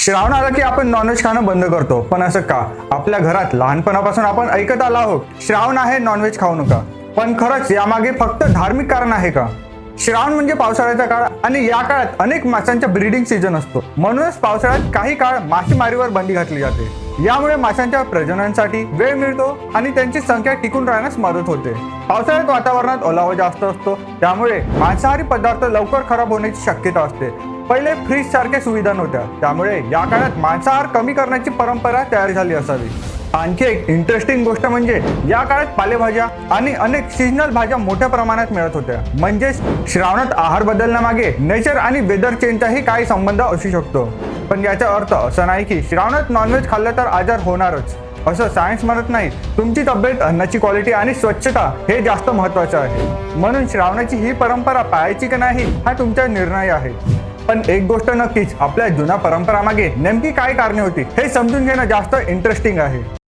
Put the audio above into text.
श्रावण आला की आपण नॉनव्हेज खाणं बंद करतो, पण असं का? आपल्या घरात लहानपणापासून आपण ऐकत आलो आहोत, श्रावण आहे नॉनव्हेज खाऊ नका. पण खरंच यामागे फक्त धार्मिक कारण आहे का? श्रावण म्हणजे पावसाळ्याचा काळ आणि या काळात अनेक माशांचा ब्रीडिंग सीझन असतो. म्हणूनच पावसाळ्यात काही काळ मासेमारीवर बंदी घातली जाते. यामुळे माशांच्या प्रजननासाठी वेळ मिळतो आणि त्यांची संख्या टिकून राहण्यास मदत होते. पावसाळ्यात वातावरणात ओलावा जास्त असतो, त्यामुळे मांसाहारी पदार्थ लवकर खराब होण्याची शक्यता असते. पहिले फ्रीज सारख्या सुविधा नव्हत्या, त्यामुळे या काळात मांसाहार कमी करण्याची परंपरा तयार झाली असावी. आणखी एक इंटरेस्टिंग गोष्ट म्हणजे या काळात पालेभाज्या आणि अनेक सीजनल भाज्या मोठ्या प्रमाणात मिळत होत्या. म्हणजेच श्रावणात आहार बदलण्यामागे नेचर आणि वेदर चेंजचाही काही संबंध असू शकतो. पण याचा अर्थ असा नाही की श्रावणात नॉनव्हेज खाल्लं तर आजार होणारच, असं सायन्स म्हणत नाही. तुमची तब्येत, अन्नाची क्वालिटी आणि स्वच्छता हे जास्त महत्त्वाचं आहे. म्हणून श्रावणाची ही परंपरा पाळायची की नाही हा तुमचा निर्णय आहे. पण एक गोष्ट नक्कीच, आपल्या जुन्या परंपरामागे नेमकी काय कारणे होती हे समजून घेणं जास्त इंटरेस्टिंग आहे.